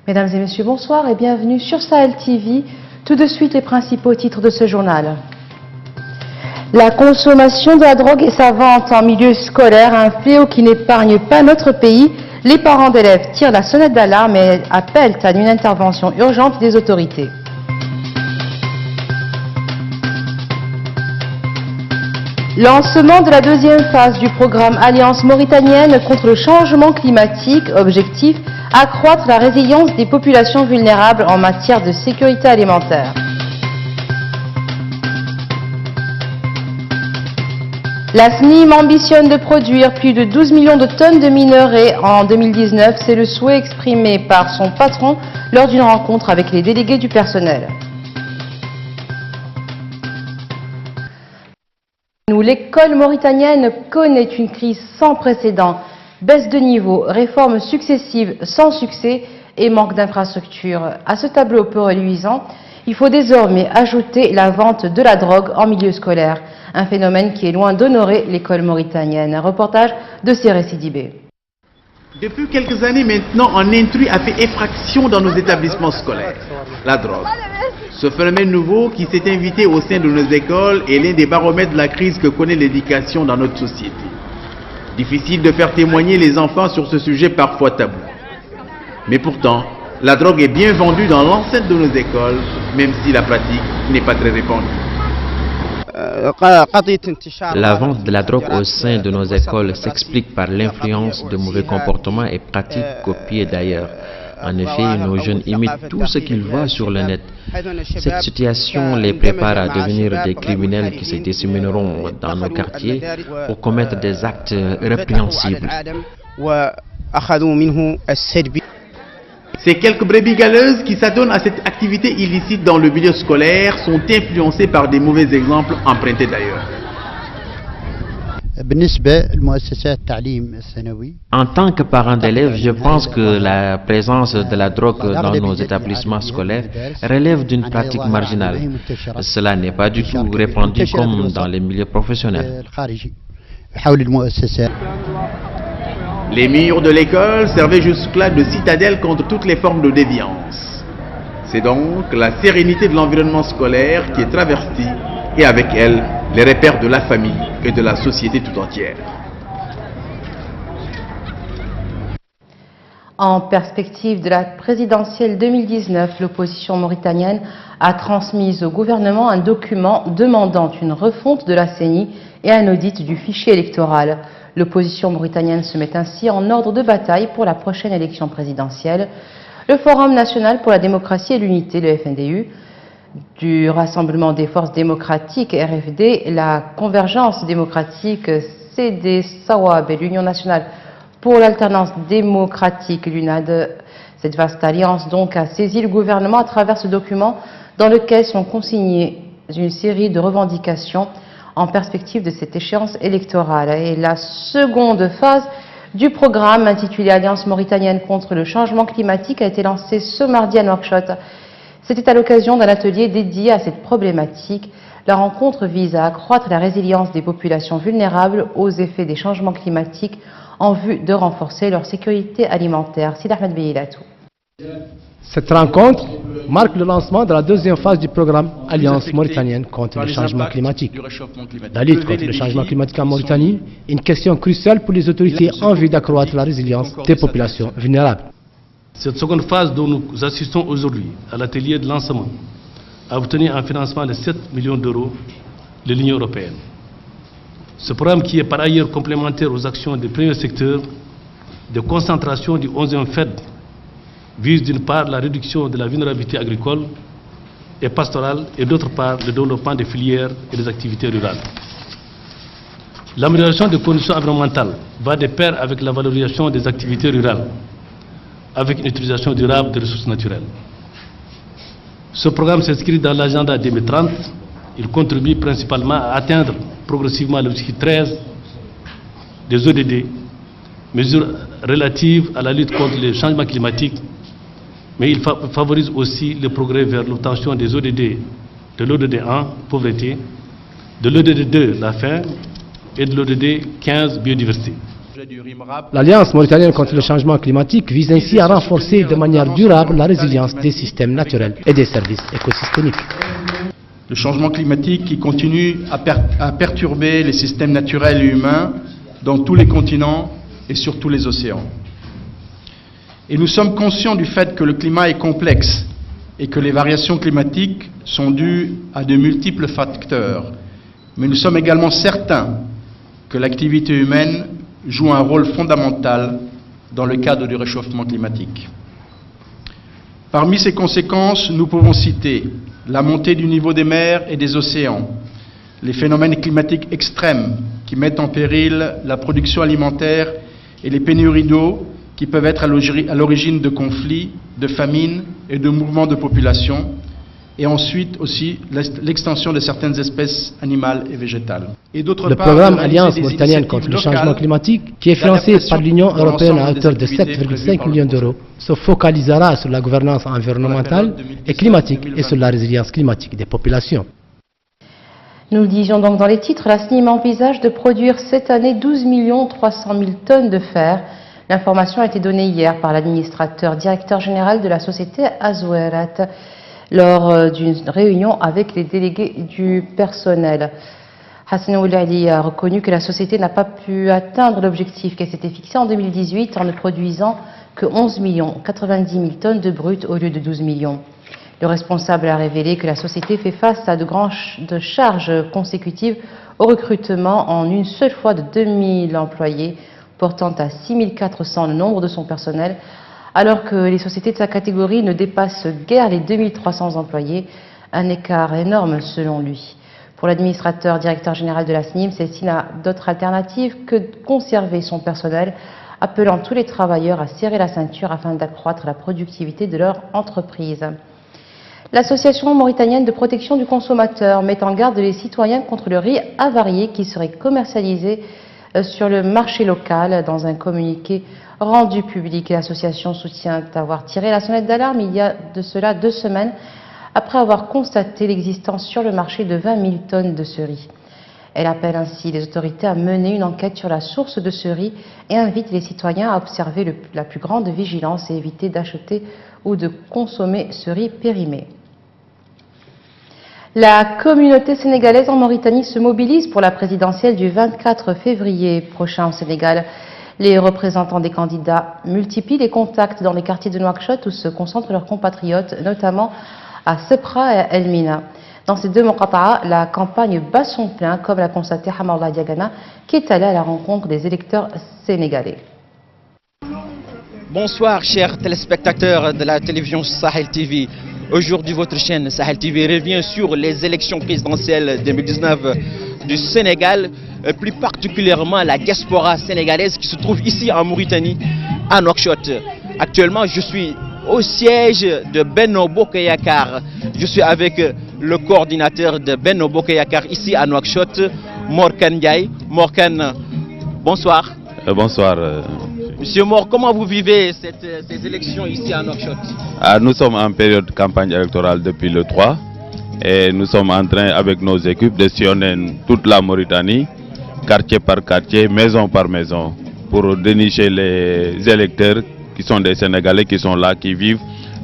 Mesdames et messieurs, bonsoir et bienvenue sur Sahel TV. Tout de suite, les principaux titres de ce journal. La consommation de la drogue et sa vente en milieu scolaire, un fléau qui n'épargne pas notre pays. Les parents d'élèves tirent la sonnette d'alarme et appellent à une intervention urgente des autorités. Lancement de la deuxième phase du programme Alliance mauritanienne contre le changement climatique. Objectif, accroître la résilience des populations vulnérables en matière de sécurité alimentaire. La SNIM ambitionne de produire plus de 12 millions de tonnes de minerais en 2019. C'est le souhait exprimé par son patron lors d'une rencontre avec les délégués du personnel. L'école mauritanienne connaît une crise sans précédent. Baisse de niveau, réformes successives sans succès et manque d'infrastructures. À ce tableau peu reluisant, il faut désormais ajouter la vente de la drogue en milieu scolaire. Un phénomène qui est loin d'honorer l'école mauritanienne. Un reportage de Séré Sidibé. Depuis quelques années maintenant, un intrus a fait effraction dans nos établissements scolaires. La drogue. Ce phénomène nouveau qui s'est invité au sein de nos écoles est l'un des baromètres de la crise que connaît l'éducation dans notre société. Difficile de faire témoigner les enfants sur ce sujet parfois tabou. Mais pourtant, la drogue est bien vendue dans l'enceinte de nos écoles, même si la pratique n'est pas très répandue. La vente de la drogue au sein de nos écoles s'explique par l'influence de mauvais comportements et pratiques copiées d'ailleurs. En effet, nos jeunes imitent tout ce qu'ils voient sur le net. Cette situation les prépare à devenir des criminels qui se dissémineront dans nos quartiers pour commettre des actes répréhensibles. Ces quelques brebis galeuses qui s'adonnent à cette activité illicite dans le milieu scolaire sont influencées par des mauvais exemples empruntés d'ailleurs. En tant que parent d'élèves, je pense que la présence de la drogue dans nos établissements scolaires relève d'une pratique marginale. Cela n'est pas du tout répandu comme dans les milieux professionnels. Les murs de l'école servaient jusque-là de citadelle contre toutes les formes de déviance. C'est donc la sérénité de l'environnement scolaire qui est traversée et avec elle les repères de la famille et de la société tout entière. En perspective de la présidentielle 2019, l'opposition mauritanienne a transmis au gouvernement un document demandant une refonte de la CENI et un audit du fichier électoral. L'opposition mauritanienne se met ainsi en ordre de bataille pour la prochaine élection présidentielle. Le Forum national pour la démocratie et l'unité, le FNDU, du Rassemblement des forces démocratiques, RFD, la Convergence démocratique, CD Sawab et l'Union nationale pour l'alternance démocratique, l'UNAD. Cette vaste alliance donc a saisi le gouvernement à travers ce document dans lequel sont consignées une série de revendications en perspective de cette échéance électorale. Et la seconde phase du programme intitulé Alliance mauritanienne contre le changement climatique a été lancée ce mardi à Nouakchott. C'était à l'occasion d'un atelier dédié à cette problématique. La rencontre vise à accroître la résilience des populations vulnérables aux effets des changements climatiques en vue de renforcer leur sécurité alimentaire. Sid Ahmed Beyilatou. Cette rencontre marque le lancement de la deuxième phase du programme Alliance mauritanienne contre le changement climatique. La lutte contre le changement climatique en Mauritanie est une question cruciale pour les autorités en vue d'accroître la résilience des populations vulnérables. Cette seconde phase dont nous assistons aujourd'hui à l'atelier de lancement a obtenu un financement de 7 millions d'euros de l'Union européenne. Ce programme, qui est par ailleurs complémentaire aux actions du premier secteur de concentration du 11e FED, vise d'une part la réduction de la vulnérabilité agricole et pastorale et d'autre part le développement des filières et des activités rurales. L'amélioration des conditions environnementales va de pair avec la valorisation des activités rurales, avec une utilisation durable des ressources naturelles. Ce programme s'inscrit dans l'agenda 2030. Il contribue principalement à atteindre progressivement l'objectif 13 des ODD, mesures relatives à la lutte contre les changements climatiques, mais il favorise aussi le progrès vers l'obtention des ODD, de l'ODD 1, pauvreté, de l'ODD 2, la faim, et de l'ODD 15, biodiversité. L'Alliance mauritanienne contre le changement climatique vise ainsi à renforcer de manière durable la résilience des systèmes naturels et des services écosystémiques. Le changement climatique qui continue à perturber les systèmes naturels et humains dans tous les continents et sur tous les océans. Et nous sommes conscients du fait que le climat est complexe et que les variations climatiques sont dues à de multiples facteurs. Mais nous sommes également certains que l'activité humaine joue un rôle fondamental dans le cadre du réchauffement climatique. Parmi ces conséquences, nous pouvons citer la montée du niveau des mers et des océans, les phénomènes climatiques extrêmes qui mettent en péril la production alimentaire et les pénuries d'eau qui peuvent être à l'origine de conflits, de famines et de mouvements de population, et ensuite aussi l'extension de certaines espèces animales et végétales. Le programme Alliance mauritanienne contre le changement climatique, qui est financé par l'Union européenne à hauteur de 7,5 millions d'euros, se focalisera sur la gouvernance environnementale et climatique et sur la résilience climatique des populations. Nous le disions donc dans les titres, la SNIM envisage de produire cette année 12 300 000 tonnes de fer. L'information a été donnée hier par l'administrateur directeur général de la société Azouerat lors d'une réunion avec les délégués du personnel. Hassan Oulali a reconnu que la société n'a pas pu atteindre l'objectif qu'elle s'était fixé en 2018 en ne produisant que 11 90 000 tonnes de brut au lieu de 12 millions. Le responsable a révélé que la société fait face à de charges consécutives au recrutement en une seule fois de 2000 employés, portant à 6 400 le nombre de son personnel, alors que les sociétés de sa catégorie ne dépassent guère les 2300 employés, un écart énorme selon lui. Pour l'administrateur directeur général de la SNIM, celle-ci n'a d'autre alternative que de conserver son personnel, appelant tous les travailleurs à serrer la ceinture afin d'accroître la productivité de leur entreprise. L'Association mauritanienne de protection du consommateur met en garde les citoyens contre le riz avarié qui serait commercialisé sur le marché local. Dans un communiqué rendu public, l'association soutient avoir tiré la sonnette d'alarme il y a de cela 2 semaines après avoir constaté l'existence sur le marché de 20 000 tonnes de ce riz. Elle appelle ainsi les autorités à mener une enquête sur la source de ce riz et invite les citoyens à observer la plus grande vigilance et éviter d'acheter ou de consommer ce riz périmé. La communauté sénégalaise en Mauritanie se mobilise pour la présidentielle du 24 février prochain au Sénégal. Les représentants des candidats multiplient les contacts dans les quartiers de Nouakchott où se concentrent leurs compatriotes, notamment à Sepra et à El Mina. Dans ces deux Moqata'a, la campagne bat son plein, comme l'a constaté Hamallah Diagana, qui est allé à la rencontre des électeurs sénégalais. Bonsoir chers téléspectateurs de la télévision Sahel TV. Aujourd'hui, votre chaîne Sahel TV revient sur les élections présidentielles 2019 du Sénégal, plus particulièrement la diaspora sénégalaise qui se trouve ici en Mauritanie, à Nouakchott. Actuellement, je suis au siège de Benno Bokk Yakaar. Je suis avec le coordinateur de Benno Bokk Yakaar ici à Nouakchott, Mor Kane Ndiaye. Mor Kane, bonsoir. Bonsoir. Monsieur Mor, comment vous vivez ces élections ici à Nouakchott? Nous sommes en période de campagne électorale depuis le 3 et nous sommes en train avec nos équipes de sillonner toute la Mauritanie, quartier par quartier, maison par maison, pour dénicher les électeurs qui sont des Sénégalais qui sont là, qui vivent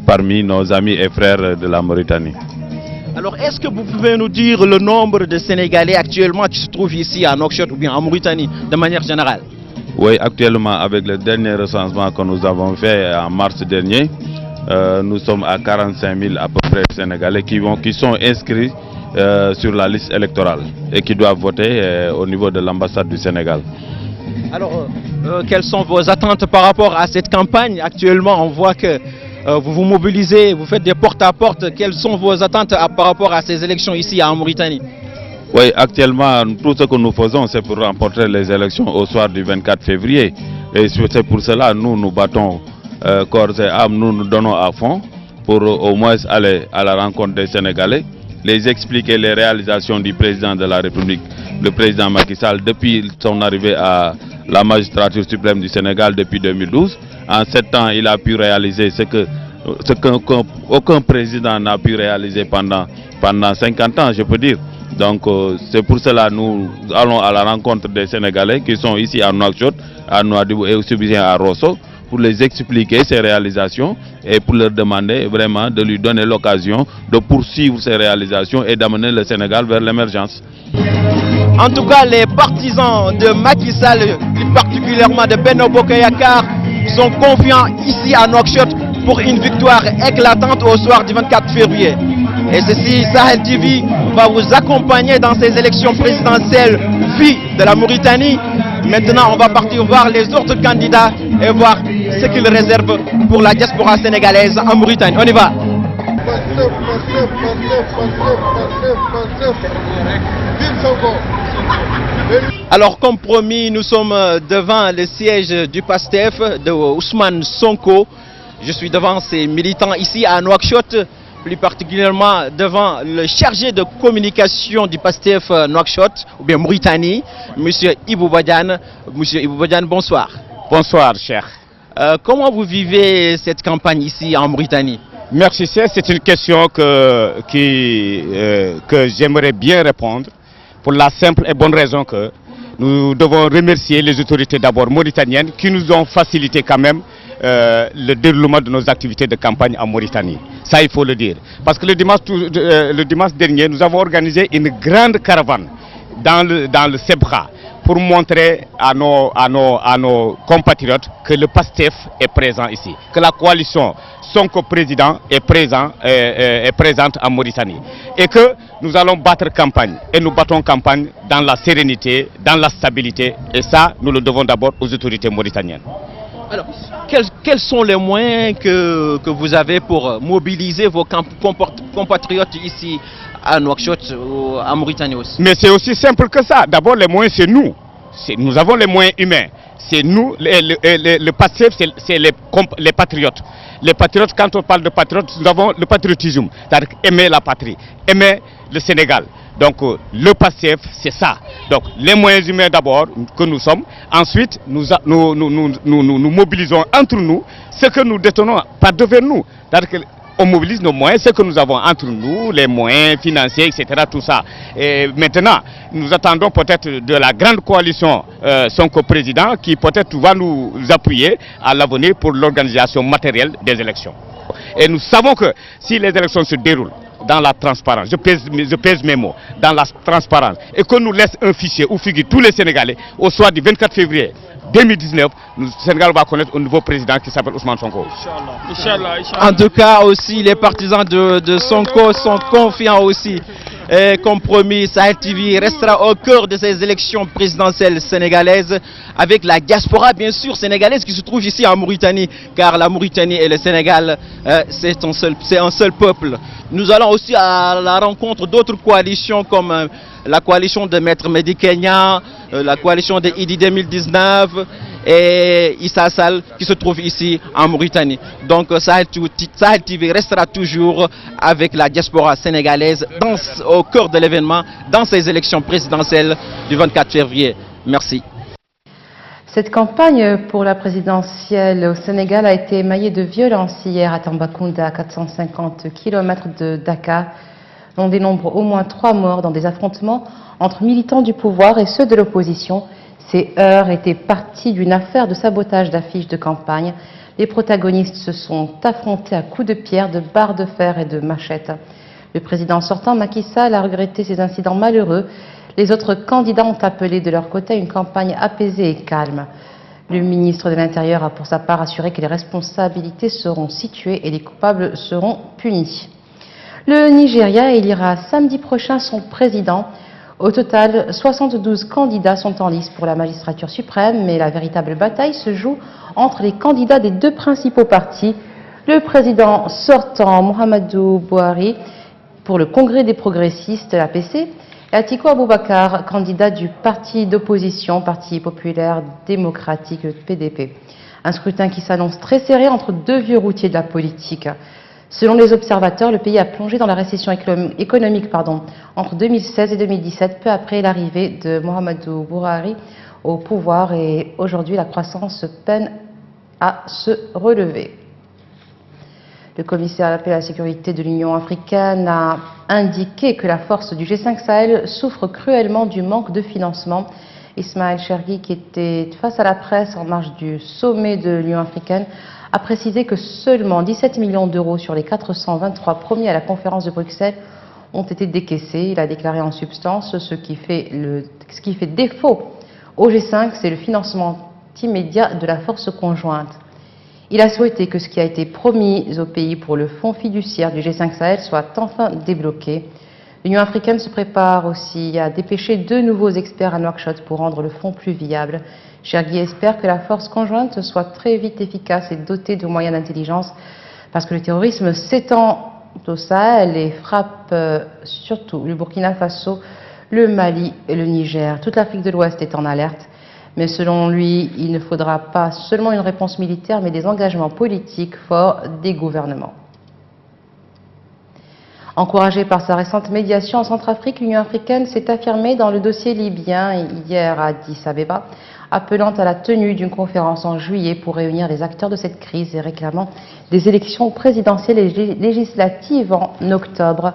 parmi nos amis et frères de la Mauritanie. Alors, est-ce que vous pouvez nous dire le nombre de Sénégalais actuellement qui se trouvent ici à Nouakchott ou bien en Mauritanie de manière générale? Oui, actuellement, avec le dernier recensement que nous avons fait en mars dernier, nous sommes à 45 000 à peu près Sénégalais qui sont inscrits sur la liste électorale et qui doivent voter au niveau de l'ambassade du Sénégal. Alors, quelles sont vos attentes par rapport à cette campagne? Actuellement, on voit que vous vous mobilisez, vous faites des porte-à-porte. Quelles sont vos attentes par rapport à ces élections ici en Mauritanie? Oui, actuellement, tout ce que nous faisons, c'est pour remporter les élections au soir du 24 février. Et c'est pour cela que nous battons corps et âme, nous donnons à fond pour au moins aller à la rencontre des Sénégalais, les expliquer les réalisations du président de la République, le président Macky Sall, depuis son arrivée à la magistrature suprême du Sénégal depuis 2012. En 7 ans, il a pu réaliser ce qu'aucun président n'a pu réaliser pendant 50 ans, je peux dire. Donc c'est pour cela que nous allons à la rencontre des Sénégalais qui sont ici à Nouakchott, à Nouadhibou et aussi bien à Rosso, pour les expliquer ces réalisations et pour leur demander vraiment de lui donner l'occasion de poursuivre ces réalisations et d'amener le Sénégal vers l'émergence. En tout cas, les partisans de Macky Sall, plus particulièrement de Benno Bokk Yakaar, sont confiants ici à Nouakchott pour une victoire éclatante au soir du 24 février. Et ceci, Sahel TV va vous accompagner dans ces élections présidentielles vie de la Mauritanie. Maintenant, on va partir voir les autres candidats et voir ce qu'ils réservent pour la diaspora sénégalaise en Mauritanie. On y va. Alors, comme promis, nous sommes devant le siège du PASTEF de Ousmane Sonko. Je suis devant ces militants ici à Nouakchott, plus particulièrement devant le chargé de communication du PASTEF Nouakchott, ou bien Mauritanie, M. Ibou Badiane. Monsieur Ibou Badiane, bonsoir. Bonsoir, cher. Comment vous vivez cette campagne ici en Mauritanie? Merci, c'est une question que j'aimerais bien répondre, pour la simple et bonne raison que nous devons remercier les autorités d'abord mauritaniennes qui nous ont facilité quand même le déroulement de nos activités de campagne en Mauritanie. Ça, il faut le dire. Parce que le dimanche dernier, nous avons organisé une grande caravane dans le Sebra pour montrer à nos compatriotes que le PASTEF est présent ici, que la coalition Sonko président est présente en Mauritanie et que nous allons battre campagne et nous battons campagne dans la sérénité, dans la stabilité, et ça nous le devons d'abord aux autorités mauritaniennes. Alors, quels sont les moyens que vous avez pour mobiliser vos compatriotes ici à Nouakchott, en Mauritanie aussi? Mais c'est aussi simple que ça. D'abord, les moyens, c'est nous. Nous avons les moyens humains. C'est nous, le PASTEF, c'est les patriotes. Les patriotes, quand on parle de patriotes, nous avons le patriotisme, c'est-à-dire aimer la patrie, aimer le Sénégal. Donc le PASTEF, c'est ça. Donc les moyens humains d'abord que nous sommes. Ensuite, nous mobilisons entre nous ce que nous détenons par devers nous. C'est-à-dire qu'on mobilise nos moyens, ce que nous avons entre nous, les moyens financiers, etc. Tout ça. Et maintenant, nous attendons peut-être de la grande coalition Sonko président qui peut-être va nous appuyer à l'avenir pour l'organisation matérielle des élections. Et nous savons que si les élections se déroulent dans la transparence, je pèse mes mots, dans la transparence, et qu'on nous laisse un fichier où figurent tous les Sénégalais au soir du 24 février 2019, le Sénégal va connaître un nouveau président qui s'appelle Ousmane Sonko. Inch'Allah. En tout cas aussi, les partisans de Sonko sont confiants aussi. Et comme promis, Sahel TV restera au cœur de ces élections présidentielles sénégalaises avec la diaspora bien sûr sénégalaise qui se trouve ici en Mauritanie, car la Mauritanie et le Sénégal c'est un seul peuple. Nous allons aussi à la rencontre d'autres coalitions comme la coalition de Maître Mehdi Kenya, la coalition de Idi 2019 et Issa Sall qui se trouve ici en Mauritanie. Donc Sahel TV restera toujours avec la diaspora sénégalaise au cœur de l'événement dans ces élections présidentielles du 24 février. Merci. Cette campagne pour la présidentielle au Sénégal a été émaillée de violences hier à Tambacounda, à 450 km de Dakar. On dénombre au moins 3 morts dans des affrontements entre militants du pouvoir et ceux de l'opposition. Ces heurts étaient partis d'une affaire de sabotage d'affiches de campagne. Les protagonistes se sont affrontés à coups de pierre, de barres de fer et de machettes. Le président sortant, Macky Sall, a regretté ces incidents malheureux. Les autres candidats ont appelé de leur côté une campagne apaisée et calme. Le ministre de l'Intérieur a pour sa part assuré que les responsabilités seront situées et les coupables seront punis. Le Nigeria élira samedi prochain son président. Au total, 72 candidats sont en lice pour la magistrature suprême, mais la véritable bataille se joue entre les candidats des 2 principaux partis. Le président sortant, Muhammadu Buhari, pour le Congrès des progressistes, l'APC, et Atiku Abubakar, candidat du parti d'opposition, Parti populaire démocratique, PDP. Un scrutin qui s'annonce très serré entre 2 vieux routiers de la politique. Selon les observateurs, le pays a plongé dans la récession économique entre 2016 et 2017, peu après l'arrivée de Muhammadu Buhari au pouvoir, et aujourd'hui la croissance peine à se relever. Le commissaire à la paix et à la sécurité de l'Union africaine a indiqué que la force du G5 Sahel souffre cruellement du manque de financement. Ismaël Chergui, qui était face à la presse en marge du sommet de l'Union africaine, a précisé que seulement 17 millions d'euros sur les 423 promis à la conférence de Bruxelles ont été décaissés. Il a déclaré en substance ce qui fait défaut au G5, c'est le financement immédiat de la force conjointe. Il a souhaité que ce qui a été promis au pays pour le fonds fiduciaire du G5 Sahel soit enfin débloqué. L'Union africaine se prépare aussi à dépêcher 2 nouveaux experts à Nouakchott pour rendre le fonds plus viable. Chergui espère que la force conjointe soit très vite efficace et dotée de moyens d'intelligence parce que le terrorisme s'étend au Sahel et frappe surtout le Burkina Faso, le Mali et le Niger. Toute l'Afrique de l'Ouest est en alerte. Mais selon lui, il ne faudra pas seulement une réponse militaire, mais des engagements politiques forts des gouvernements. Encouragée par sa récente médiation en Centrafrique, l'Union africaine s'est affirmée dans le dossier libyen hier à Addis Abeba, appelant à la tenue d'une conférence en juillet pour réunir les acteurs de cette crise et réclamant des élections présidentielles et législatives en octobre.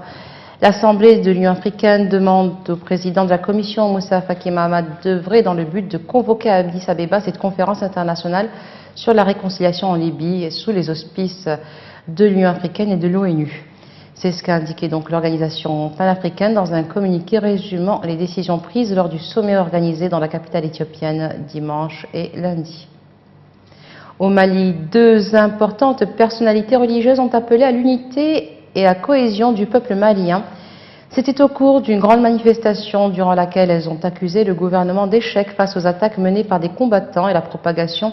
L'Assemblée de l'Union africaine demande au président de la Commission, Moussa Faki Mahamat, d'œuvrer dans le but de convoquer à Addis Abeba cette conférence internationale sur la réconciliation en Libye sous les auspices de l'Union africaine et de l'ONU. C'est ce qu'a indiqué donc l'organisation panafricaine dans un communiqué résumant les décisions prises lors du sommet organisé dans la capitale éthiopienne dimanche et lundi. Au Mali, 2 importantes personnalités religieuses ont appelé à l'unité et à la cohésion du peuple malien. C'était au cours d'une grande manifestation durant laquelle elles ont accusé le gouvernement d'échec face aux attaques menées par des combattants et la propagation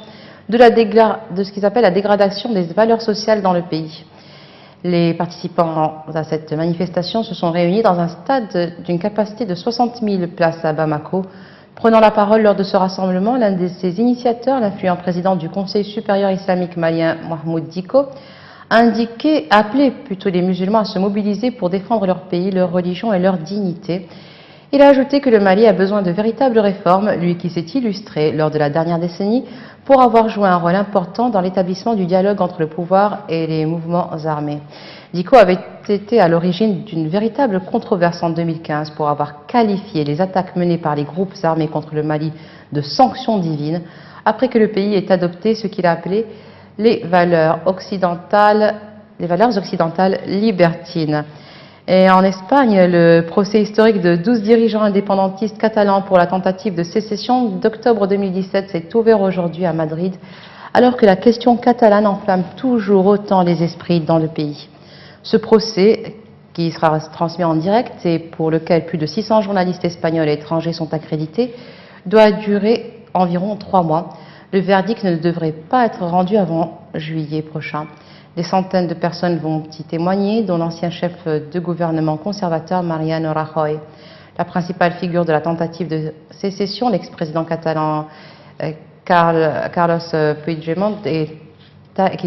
de ce qu'ils appellent la dégradation des valeurs sociales dans le pays. Les participants à cette manifestation se sont réunis dans un stade d'une capacité de 60 000 places à Bamako. Prenant la parole lors de ce rassemblement, l'un de ses initiateurs, l'influent président du Conseil supérieur islamique malien, Mahmoud Diko, a appelé plutôt les musulmans à se mobiliser pour défendre leur pays, leur religion et leur dignité. Il a ajouté que le Mali a besoin de véritables réformes, lui qui s'est illustré lors de la dernière décennie pour avoir joué un rôle important dans l'établissement du dialogue entre le pouvoir et les mouvements armés. Diko avait été à l'origine d'une véritable controverse en 2015 pour avoir qualifié les attaques menées par les groupes armés contre le Mali de sanctions divines, après que le pays ait adopté ce qu'il a appelé les valeurs occidentales libertines. Et en Espagne, le procès historique de 12 dirigeants indépendantistes catalans pour la tentative de sécession d'octobre 2017 s'est ouvert aujourd'hui à Madrid, alors que la question catalane enflamme toujours autant les esprits dans le pays. Ce procès, qui sera transmis en direct et pour lequel plus de 600 journalistes espagnols et étrangers sont accrédités, doit durer environ 3 mois. Le verdict ne devrait pas être rendu avant juillet prochain. Des centaines de personnes vont y témoigner, dont l'ancien chef de gouvernement conservateur Mariano Rajoy. La principale figure de la tentative de sécession, l'ex-président catalan Carlos Puigdemont, qui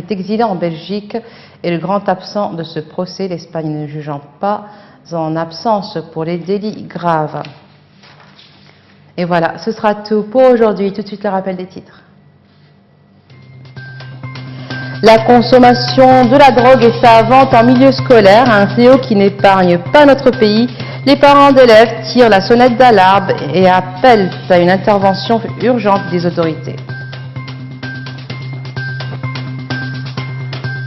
est exilé en Belgique, est le grand absent de ce procès, l'Espagne ne jugeant pas en absence pour les délits graves. Et voilà, ce sera tout pour aujourd'hui. Tout de suite le rappel des titres. La consommation de la drogue et sa vente en milieu scolaire, un fléau qui n'épargne pas notre pays. Les parents d'élèves tirent la sonnette d'alarme et appellent à une intervention urgente des autorités.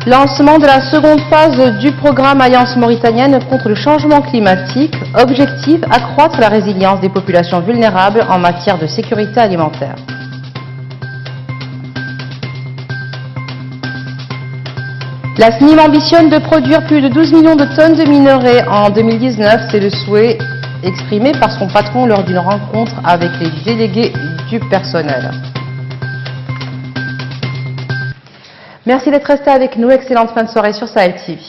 Lancement de la seconde phase du programme Alliance mauritanienne contre le changement climatique. Objectif, accroître la résilience des populations vulnérables en matière de sécurité alimentaire. La SNIM ambitionne de produire plus de 12 millions de tonnes de minerais en 2019. C'est le souhait exprimé par son patron lors d'une rencontre avec les délégués du personnel. Merci d'être resté avec nous. Excellente fin de soirée sur Sahel TV.